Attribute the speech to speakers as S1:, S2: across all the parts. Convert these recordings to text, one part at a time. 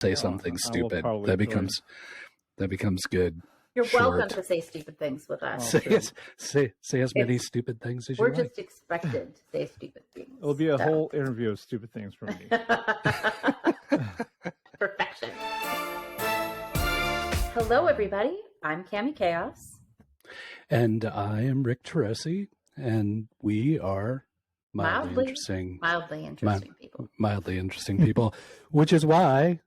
S1: say something stupid. That becomes good.
S2: You're welcome to say stupid things with us.
S1: Say as many stupid things as you like.
S2: We're just expected to say stupid things.
S3: It'll be a whole interview of stupid things from me.
S2: Perfection. Hello, everybody. I'm Cami Kaos.
S1: And I am Rick Turoczy, and we are mildly interesting people, which is why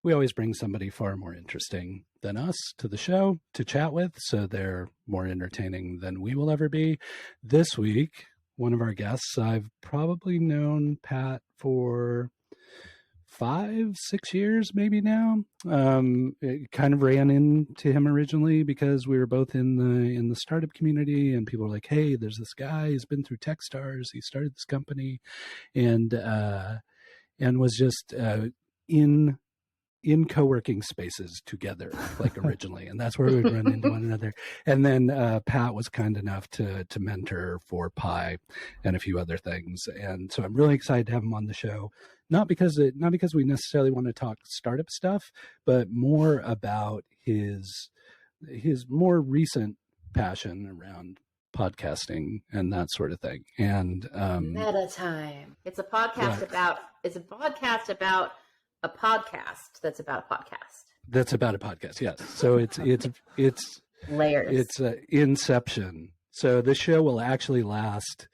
S1: we always bring somebody far more interesting than us to the show to chat with, so they're more entertaining than we will ever be. This week, one of our guests, I've probably known Pat for 5-6 years, maybe now. It kind of ran into him originally because we were both in the startup community, and people were like, "Hey, there's this guy. He's been through Techstars. He started this company," and was just in co-working spaces together, like originally, and that's where we'd run into one another. And then Pat was kind enough to mentor for Pi and a few other things, and so I'm really excited to have him on the show. Not because we necessarily want to talk startup stuff, but more about his more recent passion around podcasting and that sort of thing. And
S2: Meta time. It's a podcast about a podcast that's about a podcast.
S1: That's about a podcast, yes. So it's
S2: layers.
S1: It's Inception. So this show will actually last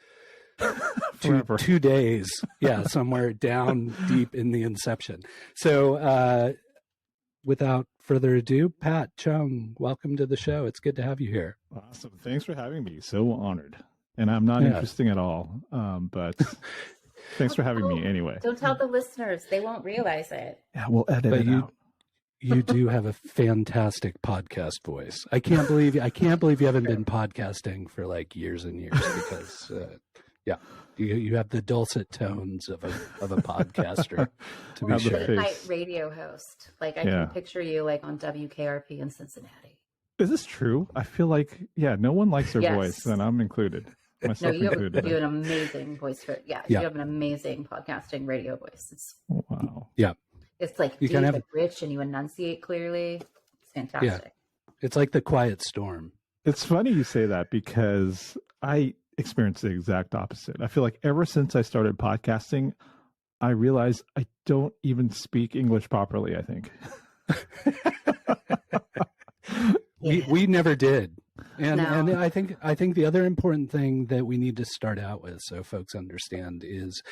S1: two days. Yeah, somewhere down deep in the Inception. So without further ado, Pat Cheung, welcome to the show. It's good to have you here.
S3: Awesome. Thanks for having me. So honored. And I'm not interesting at all, but thanks for having me anyway.
S2: Don't tell the listeners. They won't realize it.
S3: Yeah, we'll edit it out.
S1: You do have a fantastic podcast voice. I can't believe you haven't been podcasting for like years and years, because you have the dulcet tones of a podcaster, to be sure.
S2: Late-night radio host. Like I can picture you like on WKRP in Cincinnati.
S3: Is this true? I feel like no one likes their voice, and I'm included.
S2: No, you have an amazing voice for you have an amazing podcasting radio voice.
S3: Wow.
S1: Yeah.
S2: It's like deep and rich, and you enunciate clearly. It's fantastic. Yeah.
S1: It's like the quiet storm.
S3: It's funny you say that, because I experienced the exact opposite. I feel like ever since I started podcasting, I realized I don't even speak English properly, I think.
S1: We never did. And I think the other important thing that we need to start out with, so folks understand, is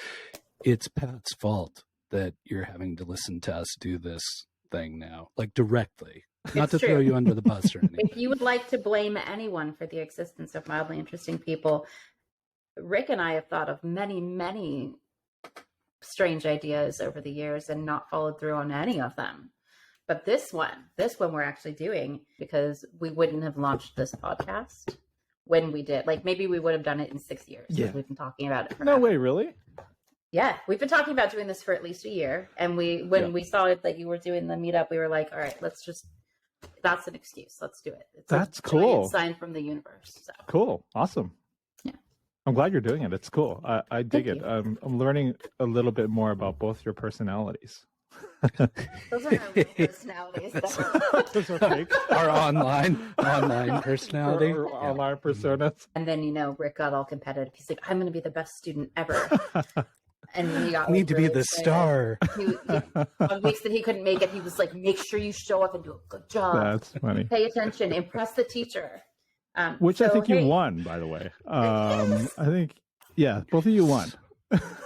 S1: it's Pat's fault that you're having to listen to us do this thing now, like directly. Not to throw you under the bus or anything.
S2: If you would like to blame anyone for the existence of Mildly Interesting People, Rick and I have thought of many, many strange ideas over the years and not followed through on any of them. But this one we're actually doing because we wouldn't have launched this podcast when we did. Like maybe we would have done it in 6 years. Yeah. We've been talking about it.
S3: No way, really?
S2: Yeah, we've been talking about doing this for at least a year. And when we saw it that you were doing the meetup, we were like, all right, that's an excuse. Let's do it.
S3: That's cool.
S2: Sign from the universe. So.
S3: Cool. Awesome. Yeah. I'm glad you're doing it. It's cool. I dig it. I'm learning a little bit more about both your personalities.
S2: Those are our real personalities.
S3: Those are fake.
S1: Our online personality.
S3: Online personas.
S2: And then, Rick got all competitive. He's like, I'm going to be the best student ever. And he got
S1: need to be the star.
S2: On weeks that he couldn't make it, he was like, make sure you show up and do a good job.
S3: That's funny.
S2: Pay attention, impress the teacher.
S3: Which I think you won, by the way. I think, both of you won.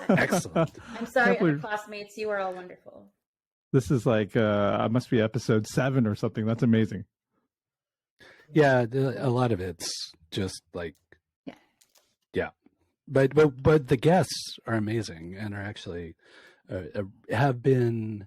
S1: Excellent.
S2: I'm sorry, classmates. You are all wonderful.
S3: This is like, it must be episode 7 or something. That's amazing.
S1: Yeah, a lot of it's just like, But the guests are amazing and are actually have been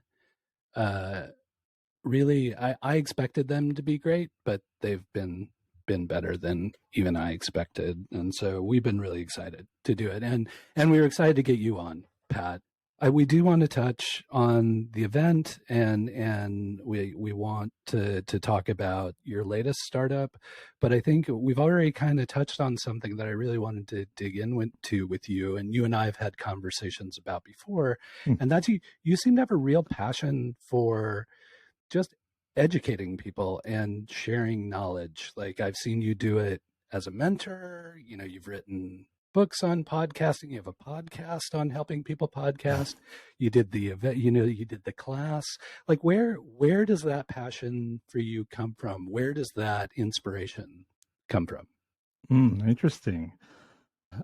S1: really. I expected them to be great, but they've been better than even I expected, and so we've been really excited to do it. And we were excited to get you on, Pat. we do want to touch on the event, and we want to talk about your latest startup, but I think we've already kind of touched on something that I really wanted to dig into with you, and you and I have had conversations about before, and that's you seem to have a real passion for just educating people and sharing knowledge. Like, I've seen you do it as a mentor. You know, you've written books on podcasting. You have a podcast on helping people podcast. You did the event, you did the class. Like, where does that passion for you come from? Where does that inspiration come from?
S3: Interesting.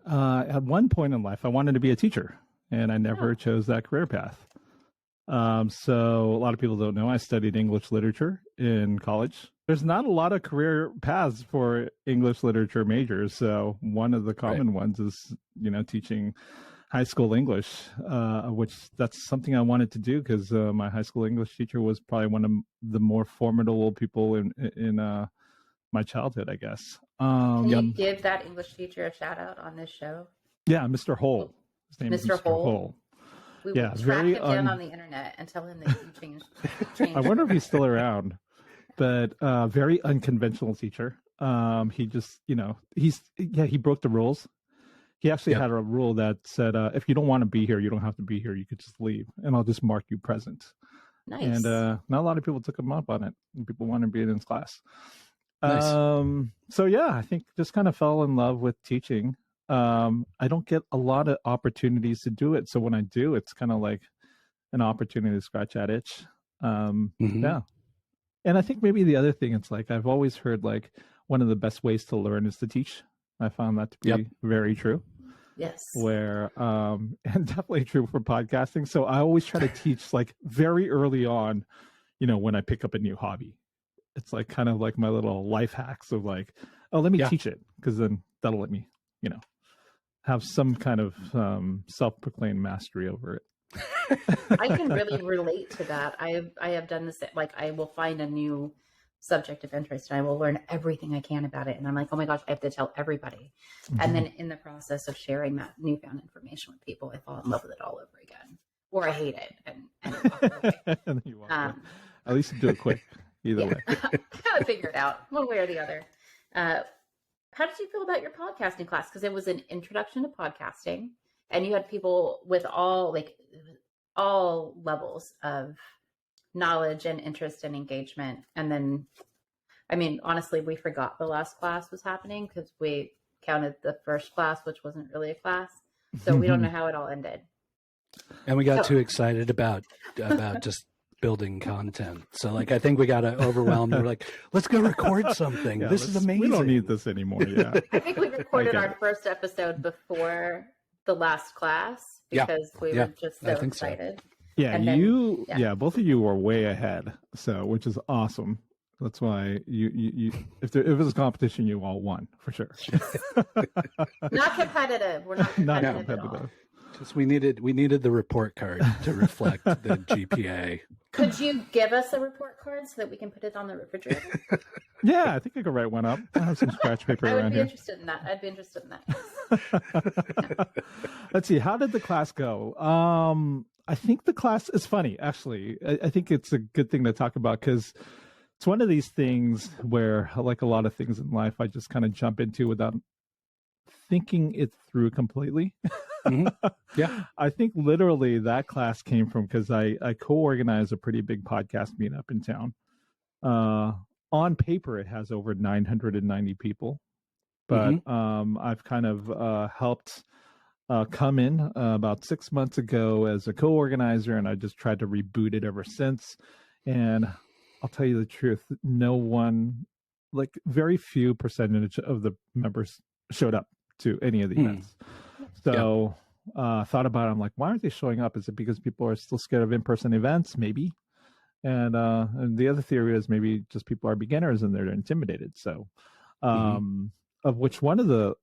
S3: At one point in life, I wanted to be a teacher, and I never chose that career path. So a lot of people don't know, I studied English literature in college. There's not a lot of career paths for English literature majors. So one of the common ones is, teaching high school English, which that's something I wanted to do because my high school English teacher was probably one of the more formidable people in my childhood, I guess.
S2: Can you give that English teacher a shout out on this show?
S3: Yeah, Mr. Hole. His name is Mr. Hole.
S2: We will track him down on the internet and tell him that you changed.
S3: I wonder if he's still around, but very unconventional teacher. He just, he broke the rules. He actually had a rule that said, if you don't want to be here, you don't have to be here. You could just leave, and I'll just mark you present.
S2: Nice.
S3: And not a lot of people took him up on it. People wanted to be in his class.
S1: Nice.
S3: So yeah, I think just kind of fell in love with teaching. I don't get a lot of opportunities to do it. So when I do, it's kind of like an opportunity to scratch that itch. Yeah. And I think maybe the other thing, it's like, I've always heard like one of the best ways to learn is to teach. I found that to be very true.
S2: Yes.
S3: Where, and definitely true for podcasting. So I always try to teach like very early on, when I pick up a new hobby. It's like kind of like my little life hacks of like, oh, let me teach it, because then that'll let me, have some kind of self-proclaimed mastery over it.
S2: I can really relate to that. I have done this. Like, I will find a new subject of interest and I will learn everything I can about it. And I'm like, oh my gosh, I have to tell everybody. And then in the process of sharing that newfound information with people, I fall in love with it all over again, or I hate it and walk away.
S3: And then you walk away. At least you do it quick. Either way.
S2: I figure it out one way or the other. How did you feel about your podcasting class? Because it was an introduction to podcasting, and you had people with all levels of knowledge and interest and engagement. And then, I mean, honestly, we forgot the last class was happening because we counted the first class, which wasn't really a class. So we don't know how it all ended.
S1: And we got too excited about just building content. So like, I think we got overwhelmed. We're like, let's go record something. This is amazing.
S3: We don't need this anymore. Yeah.
S2: I think we recorded our first episode before the last class because we were just so excited.
S3: So. Yeah, both of you were way ahead. So, which is awesome. That's why you if it was a competition, you all won for sure.
S2: Not competitive. We're not competitive at all.
S1: Just we needed the report card to reflect the GPA.
S2: Could you give us a report card so that we can put it on the refrigerator?
S3: Yeah, I think I could write one up. I have some scratch paper around here.
S2: I'd be interested in that.
S3: Let's see. How did the class go? I think the class is funny, actually. I think it's a good thing to talk about because it's one of these things where, like a lot of things in life, I just kind of jump into without thinking it through completely.
S1: Yeah.
S3: I think literally that class came from because I co-organized a pretty big podcast meetup in town. On paper, it has over 990 people, but I've kind of helped come in about 6 months ago as a co-organizer, and I just tried to reboot it ever since. And I'll tell you the truth, no one, like very few percentage of the members showed up to any of the events. So thought about it. I'm like, why aren't they showing up? Is it because people are still scared of in-person events? Maybe. And the other theory is maybe just people are beginners and they're intimidated. So of which one of the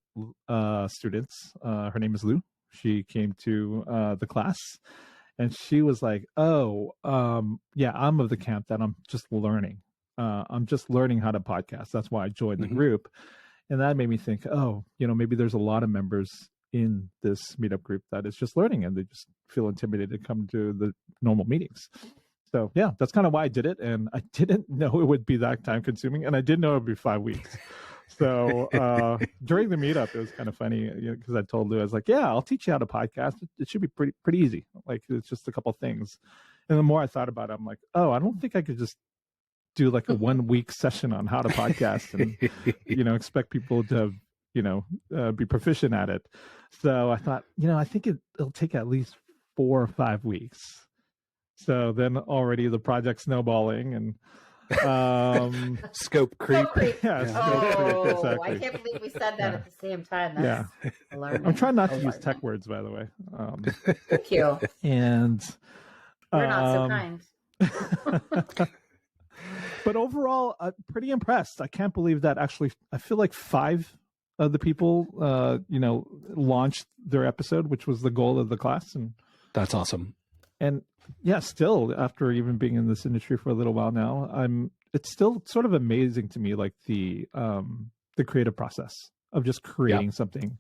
S3: students, her name is Lou. She came to the class and she was like, I'm of the camp that I'm just learning. I'm just learning how to podcast. That's why I joined the group. And that made me think, maybe there's a lot of members in this meetup group that is just learning, and they just feel intimidated to come to the normal meetings. So yeah, that's kind of why I did it. And I didn't know it would be that time consuming, and I didn't know it would be 5 weeks. So during the meetup, it was kind of funny because I told Lou, I was like, yeah, I'll teach you how to podcast. It should be pretty easy. Like, it's just a couple things. And the more I thought about it, I'm like, oh, I don't think I could just do like a 1 week session on how to podcast and, expect people to, be proficient at it. So I thought, I think it'll take at least 4 or 5 weeks. So then already the project's snowballing and
S1: scope creep.
S3: Yeah,
S2: oh,
S3: exactly.
S2: I can't believe we said that at the same time. That's alarming.
S3: I'm trying not to use tech words, by the way.
S2: Thank you.
S3: And
S2: we're not so kind.
S3: But overall, I'm pretty impressed. I can't believe that actually. I feel like 5 of the people, launched their episode, which was the goal of the class, and
S1: that's awesome.
S3: And yeah, still after even being in this industry for a little while now, it's still sort of amazing to me, like the creative process of just creating something.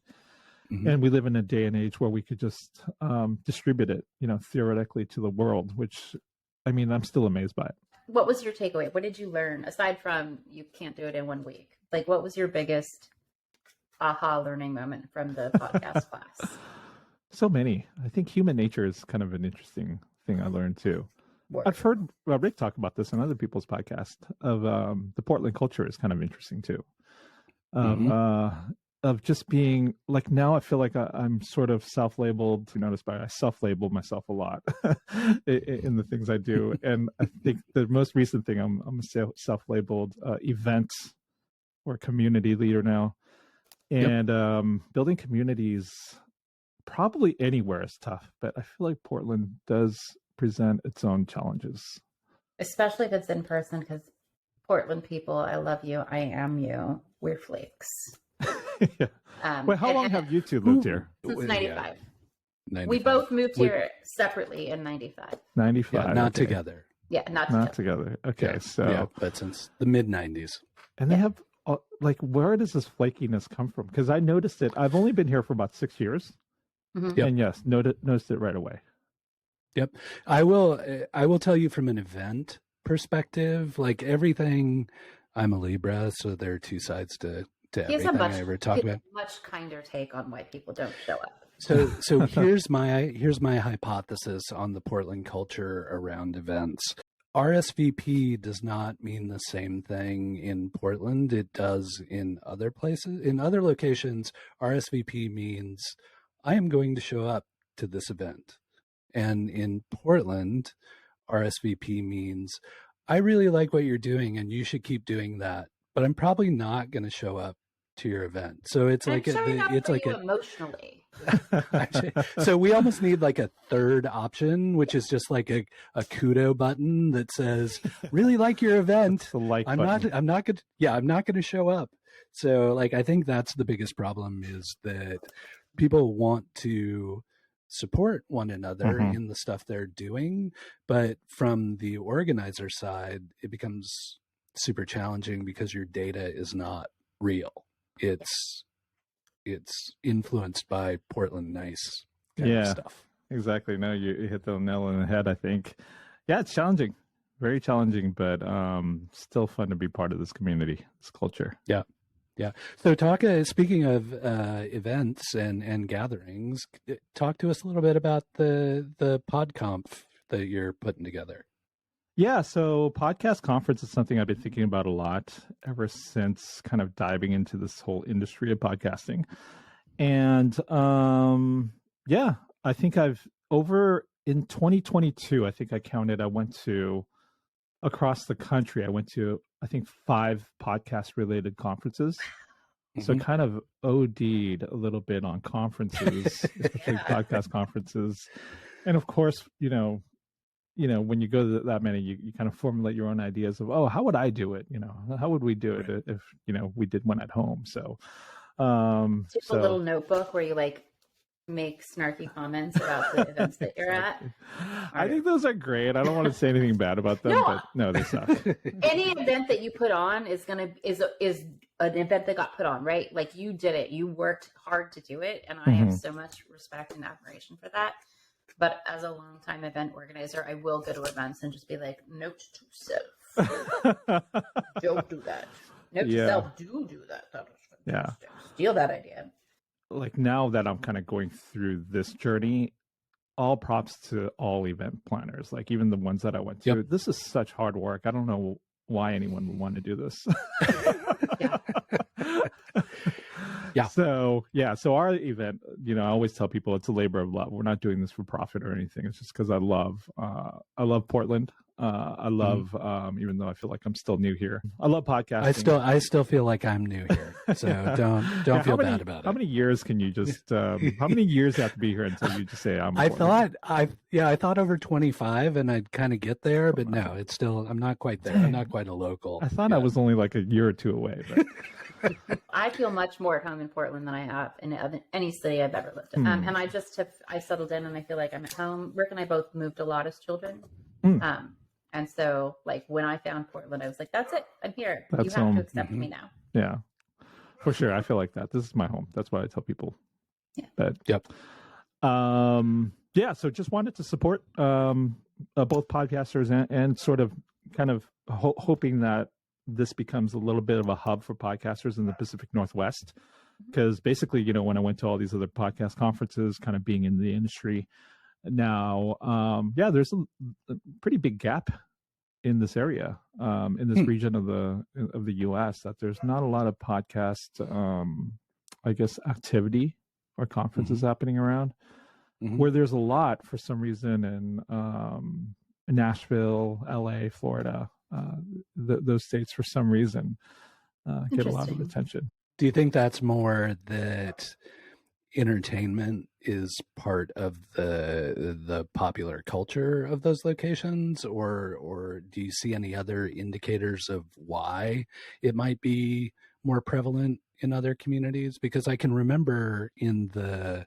S3: Mm-hmm. And we live in a day and age where we could just distribute it, theoretically to the world, which, I mean, I'm still amazed by it.
S2: What was your takeaway? What did you learn aside from you can't do it in 1 week? Like, what was your biggest aha learning moment from the podcast class?
S3: So many. I think human nature is kind of an interesting thing I learned too. I've heard Rick talk about this on other people's podcast of the Portland culture is kind of interesting too. Of just being like, now I feel like I'm sort of self-labeled. You notice I self-label myself a lot in the things I do. And I think the most recent thing, I'm a self-labeled event or community leader now. And building communities probably anywhere is tough, but I feel like Portland does present its own challenges. Especially
S2: if it's in person, because Portland people, I love you, I am you, we're flakes.
S3: Wait, how long have you two lived here?
S2: Since 95. 95. We both moved here separately in 95.
S3: 95.
S1: Yeah, not together.
S2: Yeah, not together.
S3: Okay, so.
S1: But since the mid-90s.
S3: And they have, where does this flakiness come from? Because I noticed it. I've only been here for about 6 years. Mm-hmm. And yes, noticed it right away.
S1: Yep. I will tell you from an event perspective, like everything, I'm a Libra, so there are two sides to everything I ever talk about.
S2: Much kinder take on why people don't show up.
S1: So here's my hypothesis on the Portland culture around events. RSVP does not mean the same thing in Portland. It does in other places. In other locations, RSVP means I am going to show up to this event. And in Portland, RSVP means I really like what you're doing and you should keep doing that, but I'm probably not going to show up to your event. So it's
S2: emotionally.
S1: So we almost need like a third option, which is just like a kudo button that says, really like your event. I'm not going to show up. So like, I think that's the biggest problem, is that people want to support one another in the stuff they're doing, but from the organizer side, it becomes super challenging because your data is not real. It's influenced by Portland nice kind of stuff.
S3: Exactly. No, you hit the nail on the head, I think. Yeah, it's challenging, very challenging, but still fun to be part of this community, this culture.
S1: Yeah. So speaking of events and gatherings, talk to us a little bit about the PodConf that you're putting together.
S3: Yeah, so podcast conference is something I've been thinking about a lot ever since kind of diving into this whole industry of podcasting. And I think in 2022, I think I counted, I went to across the country. I went to, I think, 5 podcast related conferences. So kind of OD'd a little bit on conferences, especially podcast conferences. And of course, when you go to that many, you kind of formulate your own ideas of, how would I do it? How would we do it if, we did one at home? So,
S2: a little notebook where you make snarky comments about the events that you're at?
S3: I think those are great. I don't want to say anything bad about them, but no, they suck.
S2: Any event that you put on is an event that got put on, right? Like you did it. You worked hard to do it, and I have so much respect and admiration for that. But as a longtime event organizer, I will go to events and just be like, note to self. Don't do that. Note to self, do that. That is fantastic. Steal that idea.
S3: Like now that I'm kind of going through this journey, all props to all event planners, like even the ones that I went to. Yep. This is such hard work. I don't know why anyone would want to do this. So our event, I always tell people it's a labor of love. We're not doing this for profit or anything. It's just because I love Portland. I love, even though I feel like I'm still new here. I love podcasting.
S1: I still feel like I'm new here. So don't feel bad about it.
S3: How many years can you just, how many years have to be here until you just say I'm
S1: I thought over 25 and I'd kind of get there, but no, it's still, I'm not quite there. I'm not quite a local.
S3: I thought I was only like a year or two away, but.
S2: I feel much more at home in Portland than I have in any city I've ever lived in. And I settled in and I feel like I'm at home. Rick and I both moved a lot as children. And so like when I found Portland, I was like, that's it. I'm here. You have to accept me now.
S3: Yeah, for sure. I feel like that. This is my home. That's what I tell people.
S2: Yeah.
S3: But so just wanted to support both podcasters and sort of kind of hoping that this becomes a little bit of a hub for podcasters in the Pacific Northwest. Because basically, when I went to all these other podcast conferences, kind of being in the industry now, there's a pretty big gap in this area, in this region of the U.S. that there's not a lot of podcast, activity or conferences happening around. Where there's a lot for some reason in Nashville, L.A., Florida. Those states for some reason get a lot of attention.
S1: Do you think that's more that entertainment is part of the popular culture of those locations, or do you see any other indicators of why it might be more prevalent in other communities? Because I can remember in the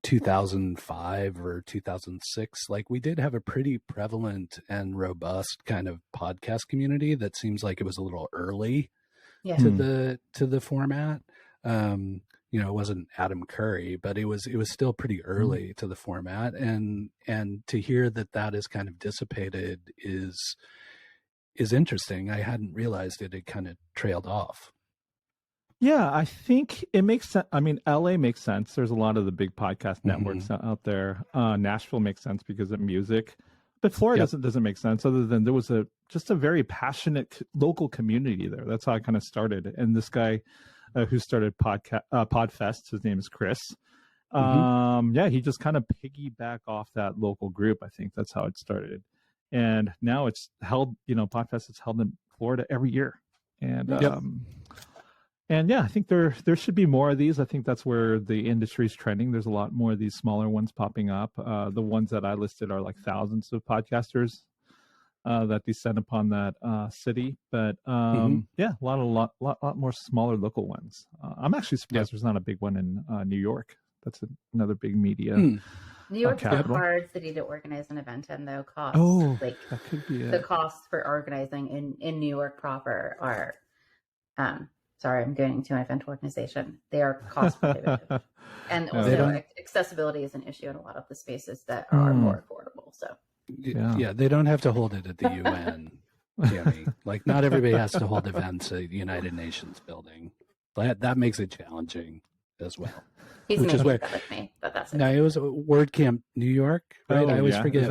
S1: 2005 or 2006, like we did have a pretty prevalent and robust kind of podcast community that seems like it was a little early to the format. It wasn't Adam Curry, but it was still pretty early to the format, and to hear that is kind of dissipated is interesting. I hadn't realized it had kind of trailed off.
S3: Yeah, I think it makes sense. I mean, LA makes sense. There's a lot of the big podcast networks out there. Nashville makes sense because of music, but Florida doesn't make sense other than there was just a very passionate local community there. That's how I kind of started. And this guy who started Podfest, his name is Chris. He just kind of piggyback off that local group. I think that's how it started. And now it's held, Podfest is held in Florida every year. And I think there should be more of these. I think that's where the industry is trending. There's a lot more of these smaller ones popping up. The ones that I listed are like thousands of podcasters that descend upon that city. But a lot more smaller local ones. I'm actually surprised there's not a big one in New York. That's another big media.
S2: New York's a hard city to organize an event in, though. Costs
S3: that could be
S2: the costs for organizing in New York proper are. Sorry, I'm going to an event organization. They are cost prohibitive. And also accessibility is an issue in a lot of the spaces that are more affordable. So
S1: they don't have to hold it at the UN, Cami. Like not everybody has to hold events at the United Nations building. That makes it challenging as well.
S2: He's making that with me, but that's it.
S1: No, it was WordCamp New York, right? I always forget.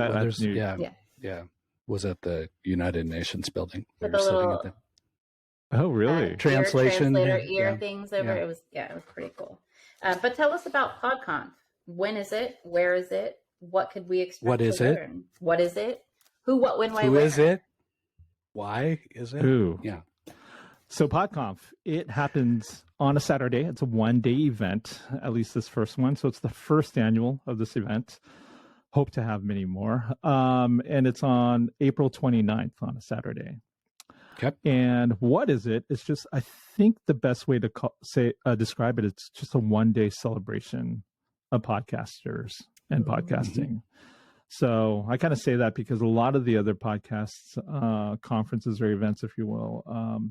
S1: Was at the United Nations building. We were sitting at the
S3: Oh, really?
S2: Translator things over. Yeah. It was pretty cool. But tell us about PodConf. When is it? Where is it? What could we expect?
S1: What is it?
S2: What is it? Who, what, when, why,
S1: where?
S2: Who
S1: is it? Why is it?
S3: Who?
S1: Yeah.
S3: So PodConf, it happens on a Saturday. It's a one-day event, at least this first one. So it's the first annual of this event. Hope to have many more. And it's on April 29th on a Saturday.
S1: Okay.
S3: And what is it? It's just, I think the best way to describe it, it's just a one-day celebration of podcasters and podcasting. So I kind of say that because a lot of the other podcasts, conferences or events, if you will,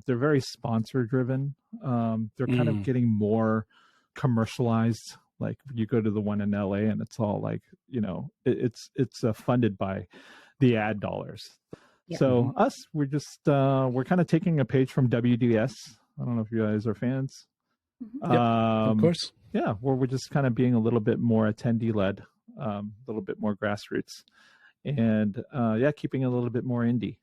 S3: they're very sponsor driven. They're kind of getting more commercialized. Like you go to the one in LA and it's all like, it's funded by the ad dollars. Yeah. So us, we're just, we're kind of taking a page from WDS. I don't know if you guys are fans.
S1: Of course.
S3: Yeah, where we're just kind of being a little bit more attendee led. A little bit more grassroots, and keeping it a little bit more indie.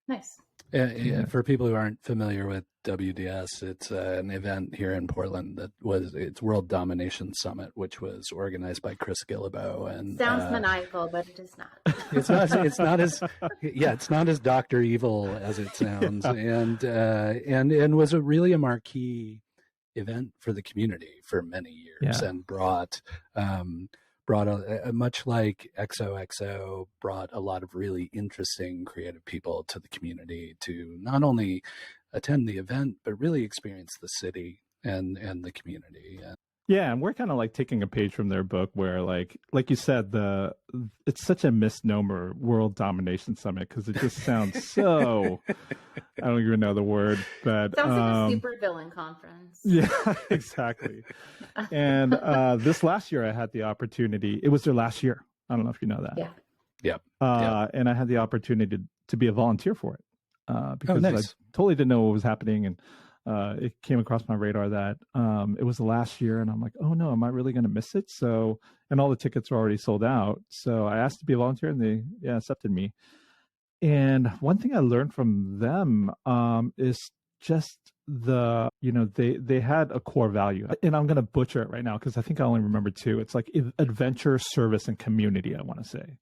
S2: Nice.
S1: Yeah. For people who aren't familiar with WDS, it's an event here in Portland it's World Domination Summit, which was organized by Chris Guillebeau. And
S2: sounds maniacal, but it is not.
S1: It's not as Dr. Evil as it sounds, and was really a marquee event for the community for many years, and brought a much like XOXO, brought a lot of really interesting creative people to the community to not only attend the event, but really experience the city and the community.
S3: Yeah, and we're kind of like taking a page from their book where like you said, it's such a misnomer, World Domination Summit, because it just sounds so, I don't even know the word, but
S2: sounds like a super villain conference.
S3: Yeah, exactly. And this last year I had the opportunity, it was their last year. I don't know if you know that.
S1: Yeah.
S3: And I had the opportunity to be a volunteer for it because I totally didn't know what was happening. And it came across my radar that it was the last year, and I'm like, oh no, am I really going to miss it? So, and all the tickets were already sold out. So I asked to be a volunteer, and they accepted me. And one thing I learned from them is just they had a core value, and I'm going to butcher it right now because I think I only remember two. It's like adventure, service, and community, I want to say.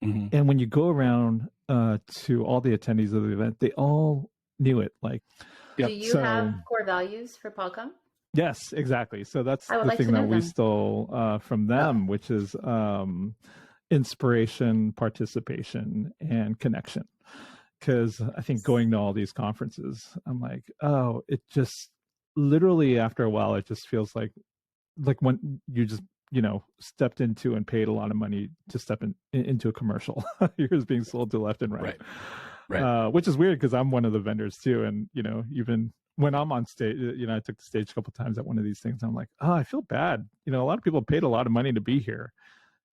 S3: And when you go around to all the attendees of the event, they all knew it. Like,
S2: do you have core values for PodConf?
S3: Yes, exactly. So that's the thing that we stole from them, which is inspiration, participation, and connection. Because I think going to all these conferences, I'm like, oh, it just literally after a while, it just feels like when you just stepped into and paid a lot of money to step into a commercial. You're just being sold to left and right. Which is weird because I'm one of the vendors too. And, even when I'm on stage, I took the stage a couple of times at one of these things. I'm like, oh, I feel bad. A lot of people paid a lot of money to be here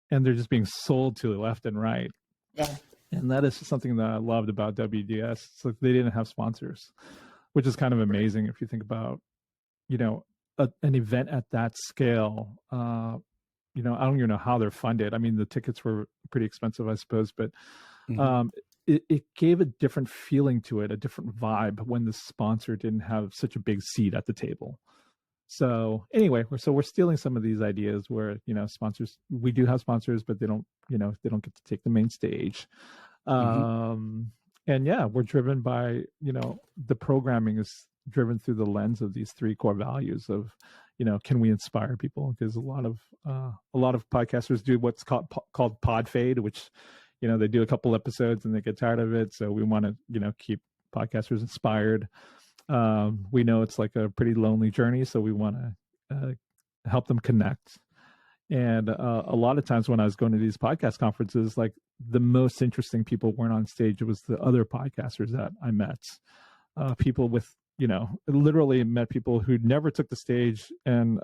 S3: and they're just being sold to the left and right.
S2: Yeah.
S3: And that is something that I loved about WDS. It's like they didn't have sponsors, which is kind of amazing if you think about, an event at that scale. I don't even know how they're funded. I mean, the tickets were pretty expensive, I suppose, but it gave a different feeling to it, a different vibe when the sponsor didn't have such a big seat at the table. So anyway, we're stealing some of these ideas where, sponsors, we do have sponsors, but they don't get to take the main stage. And we're driven by, the programming is driven through the lens of these three core values of, can we inspire people? Because a lot of podcasters do what's called podfade, which, they do a couple episodes and they get tired of it. So we want to, keep podcasters inspired. We know it's like a pretty lonely journey, so we want to help them connect. And a lot of times when I was going to these podcast conferences, like the most interesting people weren't on stage. It was the other podcasters that I met. People with, literally met people who never took the stage and,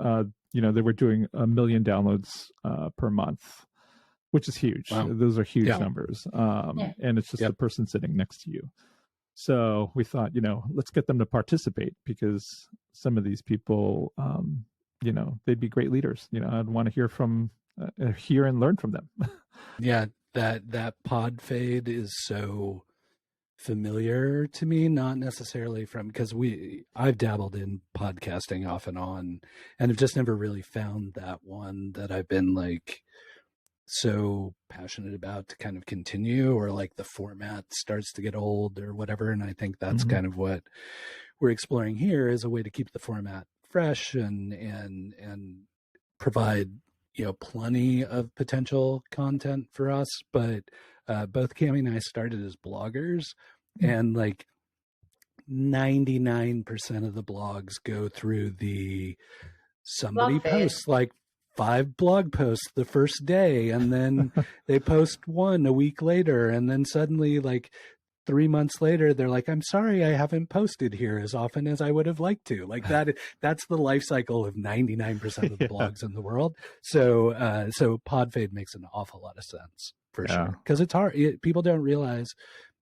S3: they were doing 1 million downloads per month, which is huge. Wow. Those are huge numbers. And it's just the person sitting next to you. So we thought, let's get them to participate because some of these people, they'd be great leaders. I'd want to hear and learn from them.
S1: Yeah, that pod fade is so familiar to me, not necessarily because I've dabbled in podcasting off and on, and have just never really found that one that I've been like so passionate about to kind of continue, or like the format starts to get old or whatever. And I think that's kind of what we're exploring here, is a way to keep the format fresh and provide, plenty of potential content for us. But both Cami and I started as bloggers, and like 99% of the blogs go through somebody
S2: Blog fade.
S1: posts like 5 blog posts the first day, and then they post one a week later, and then suddenly like 3 months later, they're like, I'm sorry, I haven't posted here as often as I would have liked to. Like that's the life cycle of 99% of the blogs in the world. So podfade makes an awful lot of sense for sure. Because it's hard. People don't realize,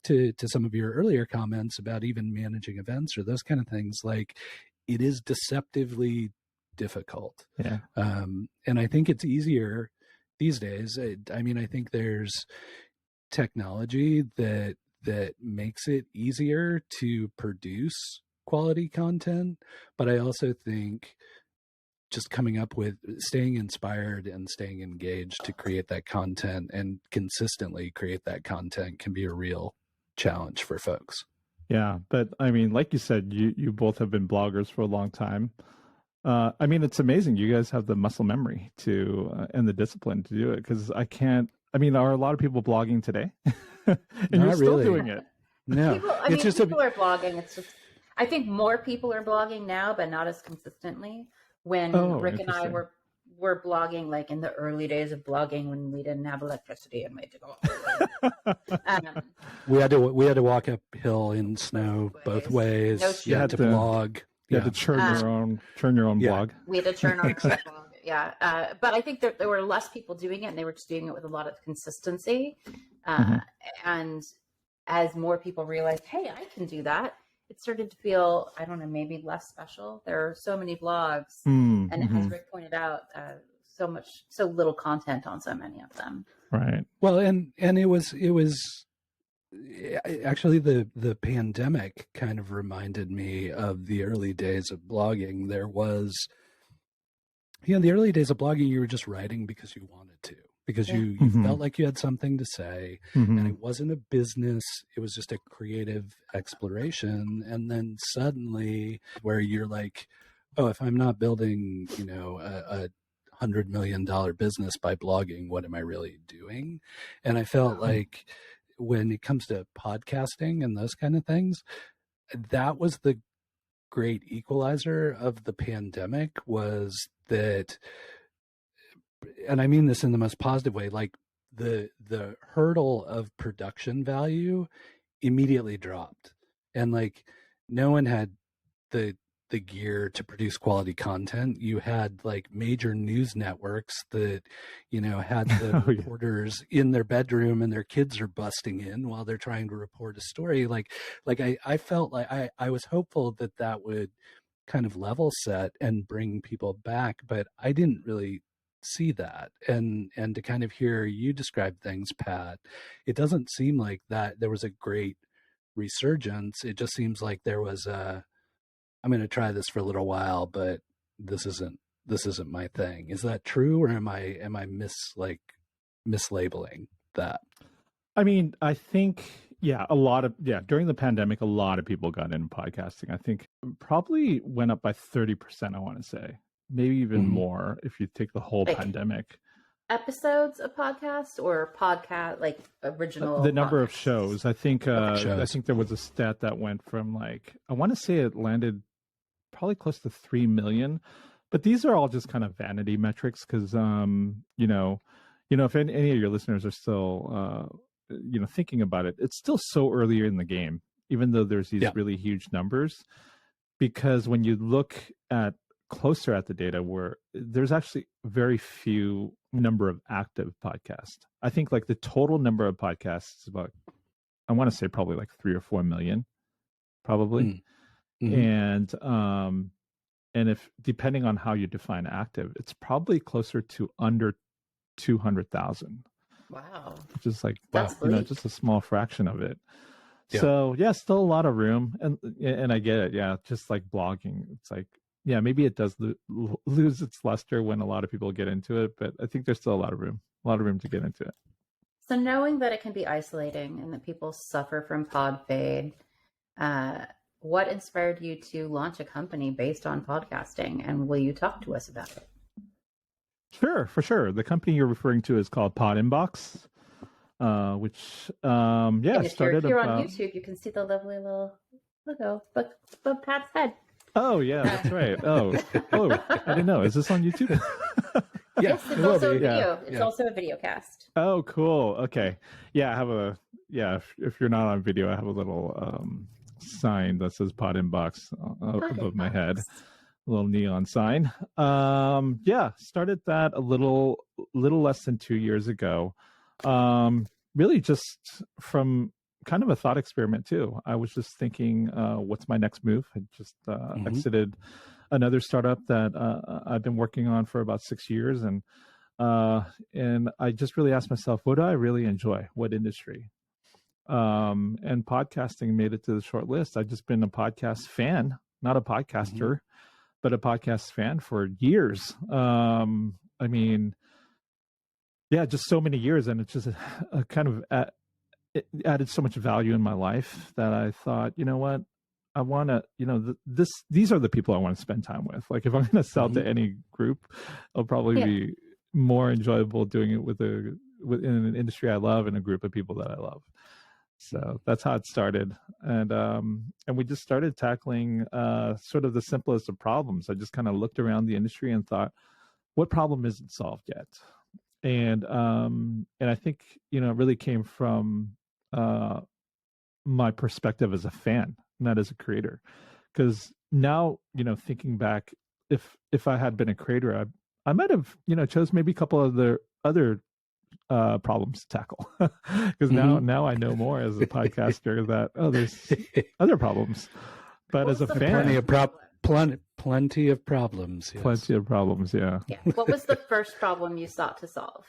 S1: to some of your earlier comments about even managing events or those kind of things, like it is deceptively difficult.
S3: Yeah.
S1: And I think it's easier these days. I mean, I think there's technology that makes it easier to produce quality content. But I also think just coming up with staying inspired and staying engaged to create that content and consistently create that content can be a real challenge for folks.
S3: Yeah. But I mean, like you said, you both have been bloggers for a long time. I mean, it's amazing. You guys have the muscle memory and the discipline to do it. Cause are a lot of people blogging today? And
S1: Not
S3: you're still
S1: really.
S3: doing it.
S1: No,
S2: people are blogging. It's just, I think more people are blogging now, but not as consistently. When Rick and I were blogging, like in the early days of blogging, when we didn't have electricity and we had to go.
S1: We had to walk uphill in snow both ways.
S2: No
S1: You had to blog.
S3: You had to churn your own blog.
S2: We had to churn our own blog. Yeah. But I think there were less people doing it, and they were just doing it with a lot of consistency. And as more people realized, hey, I can do that, it started to feel, I don't know, maybe less special. There are so many blogs, and as Rick pointed out, so little content on so many of them.
S3: Right.
S1: Well, and it was actually the pandemic kind of reminded me of the early days of blogging. There was, the early days of blogging, you were just writing because you wanted to, because you felt like you had something to say, and it wasn't a business. It was just a creative exploration. And then suddenly where you're like, oh, if I'm not building, a $100 million business by blogging, what am I really doing? And I felt like when it comes to podcasting and those kind of things, that was the great equalizer of the pandemic, was that, and I mean this in the most positive way, like the hurdle of production value immediately dropped, and like no one had the gear to produce quality content. You had like major news networks that, had the reporters in their bedroom and their kids are busting in while they're trying to report a story. Like I felt like I was hopeful that would kind of level set and bring people back, but I didn't really see that. And to kind of hear you describe things, Pat, it doesn't seem like that there was a great resurgence. It just seems like there was I'm going to try this for a little while, but this isn't my thing. Is that true, or am I mislabeling that?
S3: I mean, I think, during the pandemic, a lot of people got into podcasting. I think probably went up by 30%, I want to say, maybe even more if you take the whole pandemic.
S2: Episodes of podcasts or podcast, like original?
S3: The number of shows. I think I think there was a stat that went from like, I want to say it landed probably close to 3 million, but these are all just kind of vanity metrics because if any of your listeners are still thinking about it, it's still so early in the game, even though there's these really huge numbers, because when you look closer at the data, where there's actually very few number of active podcasts. I think like the total number of podcasts is about, I want to say probably like 3 or 4 million, probably. And if depending on how you define active, it's probably closer to under 200,000.
S2: Wow.
S3: Which is like,
S2: that's
S3: just a small fraction of it.
S1: Yeah.
S3: So still a lot of room. And I get it. Yeah. Just like blogging. It's like, maybe it does lose its luster when a lot of people get into it, but I think there's still a lot of room to get into it.
S2: So knowing that it can be isolating and that people suffer from pod fade, what inspired you to launch a company based on podcasting, and will you talk to us about it?
S3: Sure, for sure. The company you're referring to is called Podinbox, which
S2: and if
S3: started
S2: you're here
S3: about...
S2: on YouTube, you can see the lovely little But Pat's head.
S3: Oh yeah, that's right. Oh, I didn't know. Is this on YouTube?
S2: Yes, it's also a video.
S3: Yeah.
S2: It's also a video cast.
S3: Oh, cool. Okay. Yeah, I have if you're not on video, I have a little sign that says Podinbox above my head. A little neon sign. Started that a little less than 2 years ago. Really just from kind of a thought experiment too. I was just thinking, what's my next move? I just exited another startup that I've been working on for about 6 years, and I just really asked myself, what do I really enjoy? What industry? And podcasting made it to the short list. I've just been a podcast fan, not a podcaster, but a podcast fan for years. I mean, yeah, just so many years, and it's just a kind of it added so much value in my life that I thought, you know what, I want to, these are the people I want to spend time with. Like if I'm going to sell to any group, it'll probably be more enjoyable doing it within an industry I love and a group of people that I love. So that's how it started. And we just started tackling sort of the simplest of problems. I just kind of looked around the industry and thought, what problem isn't solved yet? And I think, it really came from my perspective as a fan, not as a creator. Because now, thinking back, if I had been a creator, I might have, chose maybe a couple of the other problems to tackle. Because now I know more as a podcaster that, there's other problems. But as a fan,
S1: plenty of problems. Yes.
S3: Plenty of problems, yeah.
S2: What was the first problem you sought to solve?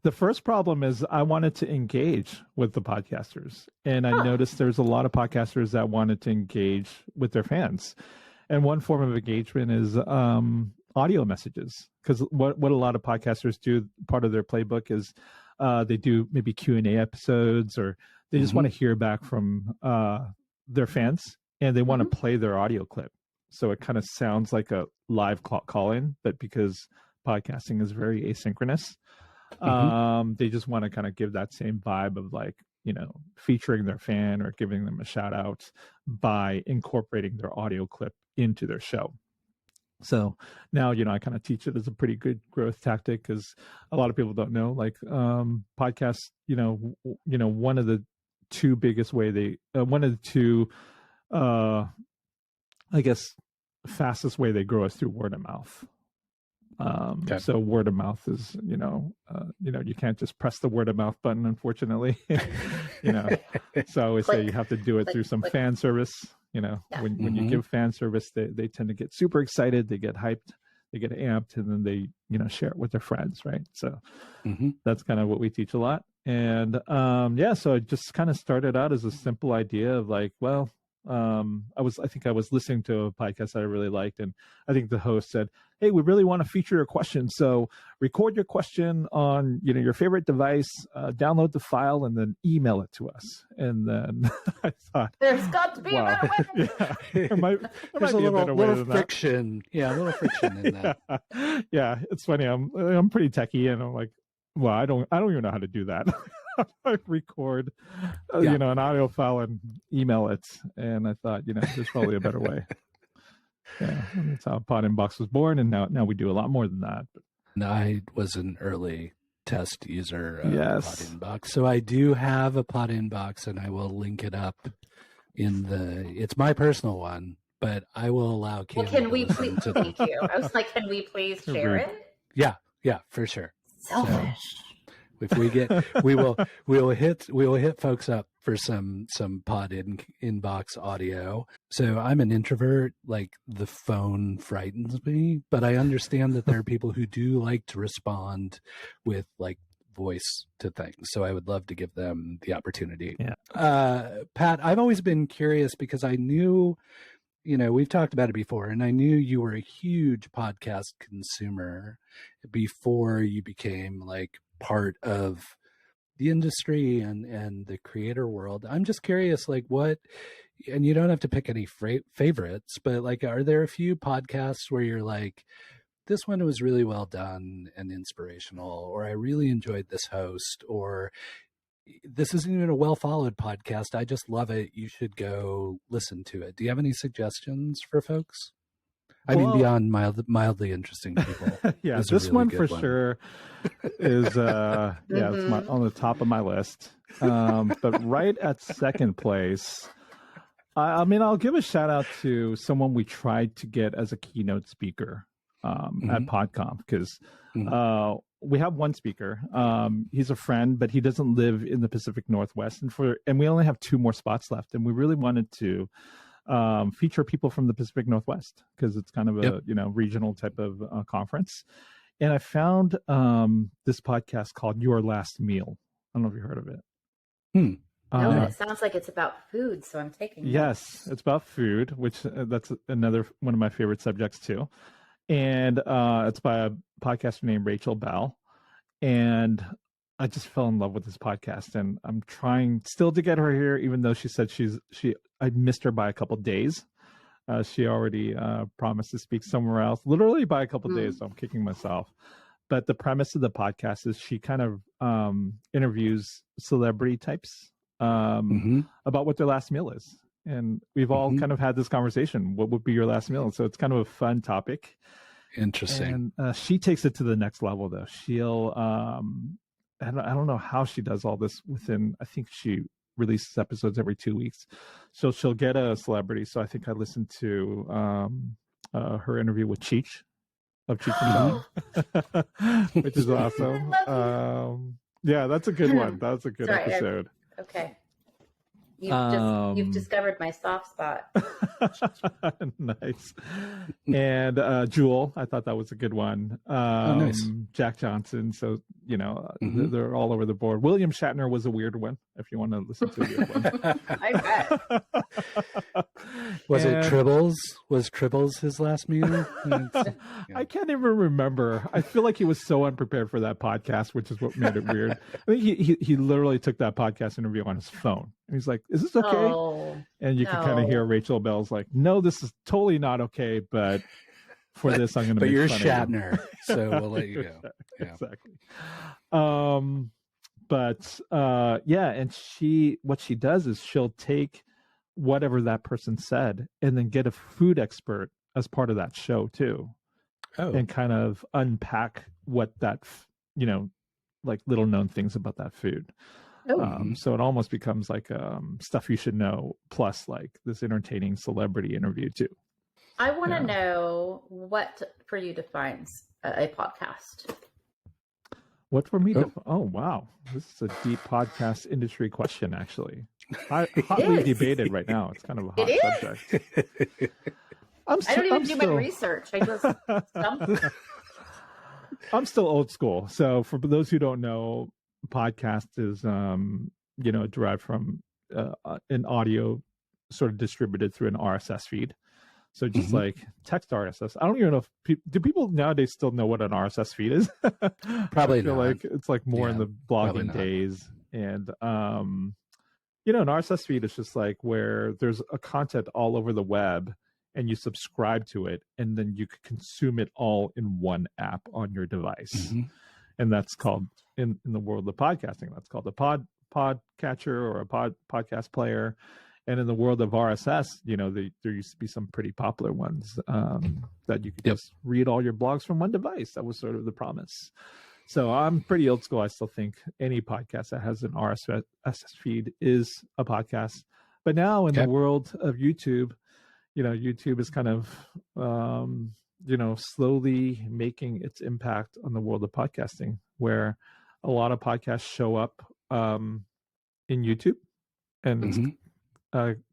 S3: The first problem is I wanted to engage with the podcasters. And I noticed there's a lot of podcasters that wanted to engage with their fans. And one form of engagement is audio messages. Because what a lot of podcasters do, part of their playbook is they do maybe Q&A episodes, or they just want to hear back from their fans, and they want to play their audio clip. So it kind of sounds like a live call-in, but because podcasting is very asynchronous, they just want to kind of give that same vibe of like, featuring their fan or giving them a shout out by incorporating their audio clip into their show. So now, I kind of teach it as a pretty good growth tactic, because a lot of people don't know, like podcasts, one of the two biggest I guess fastest way they grow is through word of mouth. So word of mouth is, you can't just press the word of mouth button, unfortunately. So I always say you have to do it through some fan service. When you give fan service, they tend to get super excited, they get hyped, they get amped, and then they, share it with their friends. Right. So that's kind of what we teach a lot. And so it just kind of started out as a simple idea of like, well, I think I was listening to a podcast that I really liked, and I think the host said, "Hey, we really want to feature your question, so record your question on your favorite device, download the file, and then email it to us." And then I thought,
S2: "There's got to be a better way."
S3: There might
S1: There's
S3: be a
S1: little friction. Yeah, a little friction in that.
S3: Yeah, it's funny. I'm pretty techie, and I'm like, well, I don't even know how to do that. I record, an audio file and email it, and I thought, there's probably a better way. Yeah, and that's how Podinbox was born, and now we do a lot more than that.
S1: But I was an early test user of Podinbox, so I do have a Podinbox, and I will link it up it's my personal one, but I will allow Cami.
S2: Well, can we please? Thank you. I was like, can we please share it?
S1: Yeah, for sure.
S2: Selfish.
S1: So, if we get, we will hit folks up for some Podinbox audio. So I'm an introvert, like the phone frightens me, but I understand that there are people who do like to respond with like voice to things. So I would love to give them the opportunity.
S3: Yeah.
S1: Pat, I've always been curious because I knew, we've talked about it before, and I knew you were a huge podcast consumer before you became like part of the industry and the creator world. I'm just curious, like what, and you don't have to pick any favorites, but like, are there a few podcasts where you're like, this one was really well done and inspirational, or I really enjoyed this host, or this isn't even a well-followed podcast. I just love it. You should go listen to it. Do you have any suggestions for folks? I mean, beyond mildly interesting people.
S3: Yeah,
S1: this
S3: really
S1: one
S3: for sure is it's on the top of my list. But right at second place, I mean, I'll give a shout out to someone we tried to get as a keynote speaker at PodConf, because we have one speaker. He's a friend, but he doesn't live in the Pacific Northwest, and we only have 2 more spots left, and we really wanted to feature people from the Pacific Northwest, because it's kind of a regional type of conference. And I found this podcast called Your Last Meal. I don't know if you heard of it.
S2: No, and it sounds like it's about food, so I'm taking notes.
S3: Yes, it's about food, which that's another one of my favorite subjects too. And it's by a podcaster named Rachel Belle. And I just fell in love with this podcast, and I'm trying still to get her here, even though she said I missed her by a couple of days. She already promised to speak somewhere else, literally by a couple of days, so I'm kicking myself. But the premise of the podcast is she kind of interviews celebrity types about what their last meal is. And we've all kind of had this conversation. What would be your last meal? And so it's kind of a fun topic.
S1: Interesting.
S3: And she takes it to the next level, though. She'll, I don't know how she does all this within, I think she releases episodes every 2 weeks. So she'll get a celebrity. So I think I listened to her interview with Cheech of Cheech and Chong, which is awesome. Yeah, that's a good one. That was a good episode.
S2: Okay. You've discovered my soft spot.
S3: Nice. And Jewel, I thought that was a good one.
S1: Nice.
S3: Jack Johnson. So, they're all over the board. William Shatner was a weird one, if you want to listen to a weird one.
S2: I bet.
S1: Was it Tribbles? Was Tribbles his last meal?
S3: I can't even remember. I feel like he was so unprepared for that podcast, which is what made it weird. I think he literally took that podcast interview on his phone. And he's like, "Is this okay?"
S2: Oh,
S3: and you can kind of hear Rachel Belle's like, "No, this is totally not okay, but for this, I'm going to make
S1: you're
S3: fun
S1: Shatner,
S3: of you."
S1: so we'll let you go. Yeah.
S3: Exactly. And what she does is she'll take whatever that person said and then get a food expert as part of that show too, and kind of unpack what that, like little known things about that food. So it almost becomes like stuff you should know, plus like this entertaining celebrity interview too.
S2: I want to know what for you defines a podcast.
S3: What for me? Oh, wow. This is a deep podcast industry question, actually. Hotly debated right now. It's kind of a hot subject. I don't even do my research. I just I'm still old school. So for those who don't know, podcast is, derived from an audio sort of distributed through an RSS feed. So just like text RSS. I don't even know if do people nowadays still know what an RSS feed is?
S1: Probably
S3: I feel
S1: not.
S3: like it's like more in the blogging days. And, an RSS feed is just like where there's a content all over the web and you subscribe to it and then you could consume it all in one app on your device. And that's called, in the world of podcasting, that's called a podcatcher or a podcast player. And in the world of RSS, there used to be some pretty popular ones that you could just read all your blogs from one device. That was sort of the promise. So I'm pretty old school. I still think any podcast that has an RSS feed is a podcast. But now in the world of YouTube, YouTube is kind of, slowly making its impact on the world of podcasting, where a lot of podcasts show up in YouTube and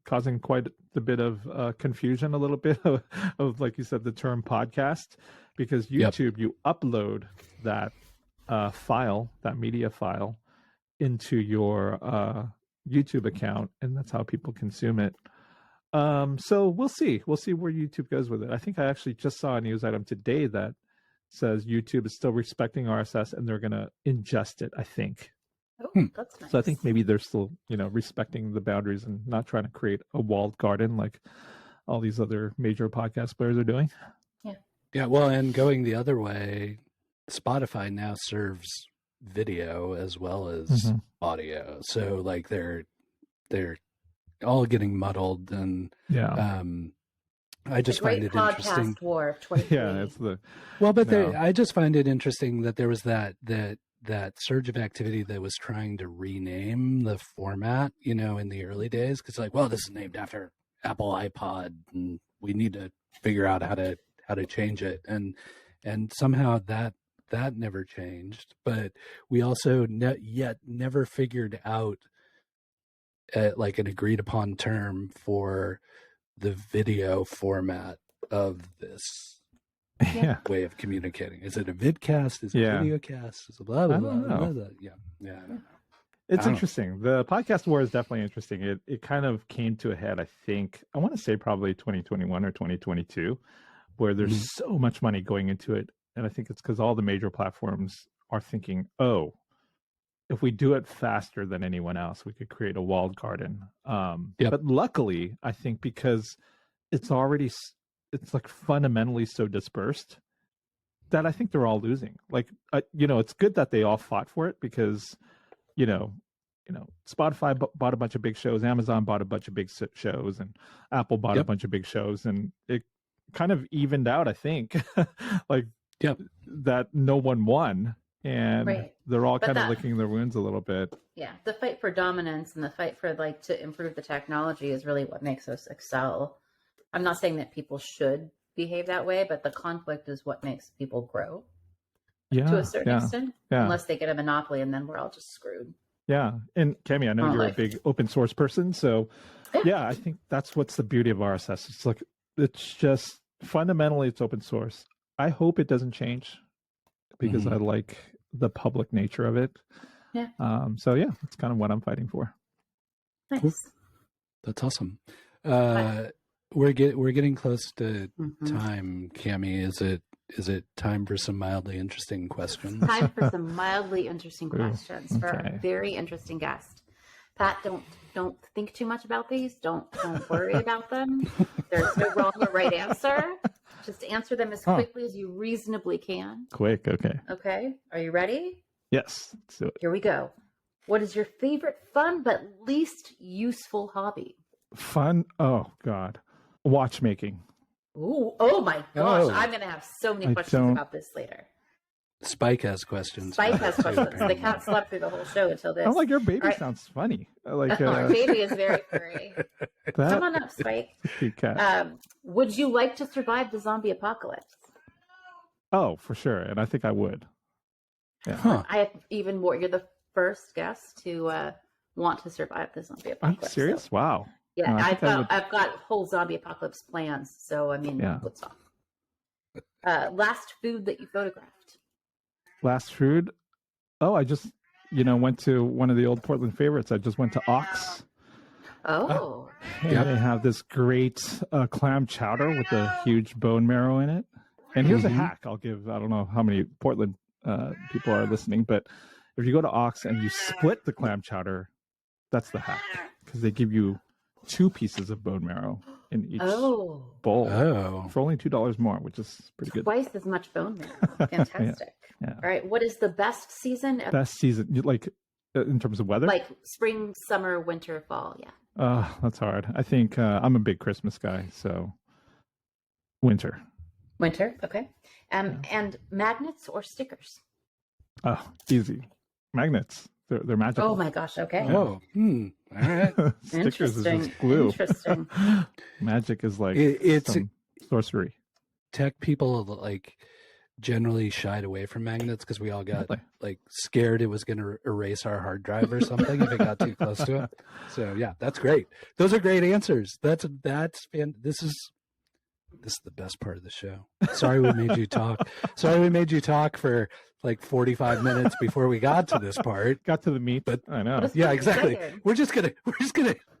S3: causing quite a bit of confusion, a little bit of, like you said, the term podcast, because YouTube, you upload that file, that media file, into your YouTube account, and that's how people consume it. So we'll see where YouTube goes with it. I think I actually just saw a news item today that says YouTube is still respecting RSS and they're going to ingest it, I think.
S2: Oh, that's nice.
S3: So I think maybe they're still, respecting the boundaries and not trying to create a walled garden like all these other major podcast players are doing.
S2: Yeah.
S1: Yeah. Well, and going the other way, Spotify now serves video as well as
S3: Mm-hmm.
S1: audio. So like they're all getting muddled, and I just find it interesting.
S2: Podcast war of 23.
S3: Yeah, it's the
S1: I just find it interesting that there was that surge of activity that was trying to rename the format, you know, in the early days, because like, well, this is named after Apple iPod, and we need to figure out how to change it, and somehow that never changed. But we also yet never figured out like an agreed upon term for the video format of this way of communicating. Is it a vidcast? Is it a videocast? Is it blah blah blah, blah, blah? Yeah, I don't know.
S3: It's interesting. The podcast war is definitely interesting. It kind of came to a head, I think, I want to say probably 2021 or 2022, where there's so much money going into it. And I think it's because all the major platforms are thinking, oh, if we do it faster than anyone else, we could create a walled garden. But luckily, I think because it's like fundamentally so dispersed that I think they're all losing. Like, it's good that they all fought for it, because, Spotify bought a bunch of big shows, Amazon bought a bunch of big shows, and Apple bought a bunch of big shows, and it kind of evened out, I think, that no one won. And they're all kind of licking their wounds a little bit.
S2: Yeah, the fight for dominance and the fight for to improve the technology is really what makes us excel. I'm not saying that people should behave that way, but the conflict is what makes people grow to a certain extent, unless they get a monopoly, and then we're all just screwed.
S3: Yeah, and Cami, I know you're a big open source person, so I think that's what's the beauty of RSS. It's like, it's just fundamentally it's open source. I hope it doesn't change, because I like the public nature of it. Yeah. So that's kind of what I'm fighting for.
S2: Nice.
S1: Cool. That's awesome. We're getting close to time, Cami. Is it time for some mildly interesting questions?
S2: Time for some mildly interesting questions for our very interesting guest. Pat, don't think too much about these. Don't worry about them. There's no wrong or right answer. Just answer them as quickly as you reasonably can.
S3: Quick, okay.
S2: Okay. Are you ready?
S3: Yes. Let's do it.
S2: Here we go. What is your favorite fun but least useful hobby?
S3: Fun? Oh, God. Watchmaking.
S2: Ooh, oh my gosh. I'm going to have so many questions about this later.
S1: Spike has questions.
S2: Spike has questions. The cat slept through the whole show until this.
S3: I'm like, your baby sounds funny.
S2: Our baby is very furry. Come on up, Spike.
S3: Cute cat.
S2: Would you like to survive the zombie apocalypse?
S3: Oh, for sure. And I think I would. Yeah.
S2: I have even more. You're the first guest to want to survive the zombie apocalypse.
S3: Are you serious? So. Wow.
S2: Yeah, I've got whole zombie apocalypse plans. So I mean, let's talk. Last food that you photographed.
S3: Last food? Oh, I just, went to one of the old Portland favorites. I just went to Ox.
S2: Oh.
S3: And they have this great clam chowder with a huge bone marrow in it. And here's a hack I'll give. I don't know how many Portland people are listening, but if you go to Ox and you split the clam chowder, that's the hack. Because they give you 2 pieces of bone marrow in each bowl for only $2 more, which is pretty good.
S2: Twice as much bone marrow. Fantastic. Yeah. All right. What is the best season?
S3: Best season, like in terms of weather?
S2: Like spring, summer, winter, fall. Yeah.
S3: That's hard. I think I'm a big Christmas guy, so winter.
S2: Winter. Okay. And magnets or stickers?
S3: Oh, easy. Magnets. They're magical.
S2: Oh my gosh. Okay.
S1: Oh. All right.
S3: Stickers is just glue.
S2: Interesting.
S3: Magic is like it's sorcery.
S1: Tech people like generally shied away from magnets because we all got like scared it was going to erase our hard drive or something if it got too close to it. So yeah, that's great. Those are great answers. This is the best part of the show. Sorry we made you talk. Sorry we made you talk for like 45 minutes before we got to this part.
S3: Got to the meat, but I know.
S1: Yeah, exactly. We're just gonna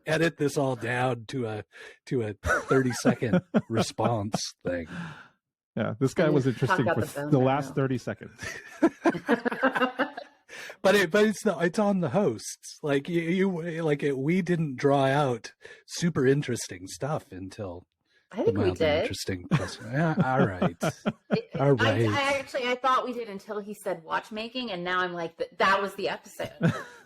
S1: edit this all down to a 30-second response thing.
S3: Yeah, this guy was interesting for the last 30 seconds.
S1: But it's on the hosts. Like we didn't draw out super interesting stuff until
S2: I think we
S1: mildly
S2: did.
S1: interesting question. Yeah, all right. All right.
S2: I thought we did until he said watchmaking, and now I'm like, that was the episode.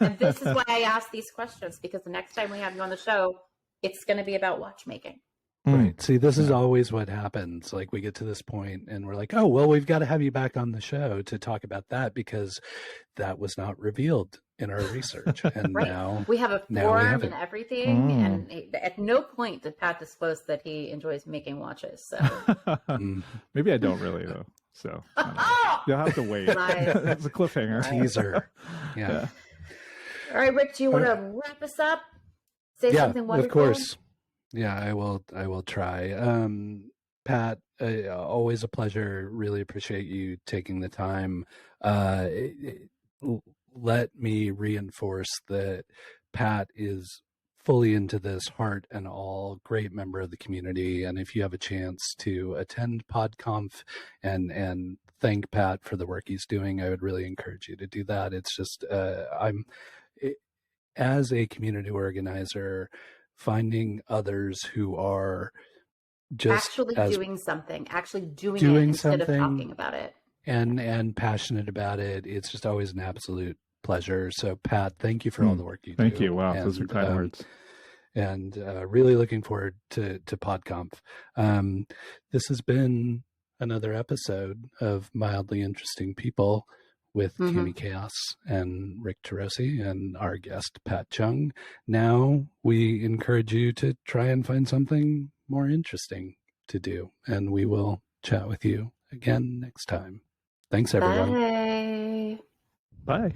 S2: And this is why I ask these questions, because the next time we have you on the show, it's going to be about watchmaking.
S1: Right. See, this is always what happens. Like, we get to this point and we're like, oh, well, we've got to have you back on the show to talk about that, because that was not revealed in our research. And now
S2: we have a forum and everything. And at no point did Pat disclose that he enjoys making watches. So
S3: maybe I don't really, though. So you'll have to wait. It's a cliffhanger.
S1: Teaser. Yeah.
S2: All right, Rick, do you want to wrap us up? Say something wonderful?
S1: Of course. Yeah, I will try. Pat, always a pleasure. Really appreciate you taking the time. Let me reinforce that Pat is fully into this, heart and all, great member of the community. And if you have a chance to attend PodConf and thank Pat for the work he's doing, I would really encourage you to do that. It's just, as a community organizer, finding others who are just
S2: actually doing something it instead of talking about it,
S1: and passionate about it. It's just always an absolute pleasure. So Pat, thank you for all the work you do.
S3: Thank you. Wow, those are kind words.
S1: And really looking forward to PodConf. This has been another episode of Mildly Interesting People with Cami, Kaos, and Rick Turoczy, and our guest, Pat Cheung. Now we encourage you to try and find something more interesting to do, and we will chat with you again next time. Thanks, everyone.
S2: Bye.
S3: Bye.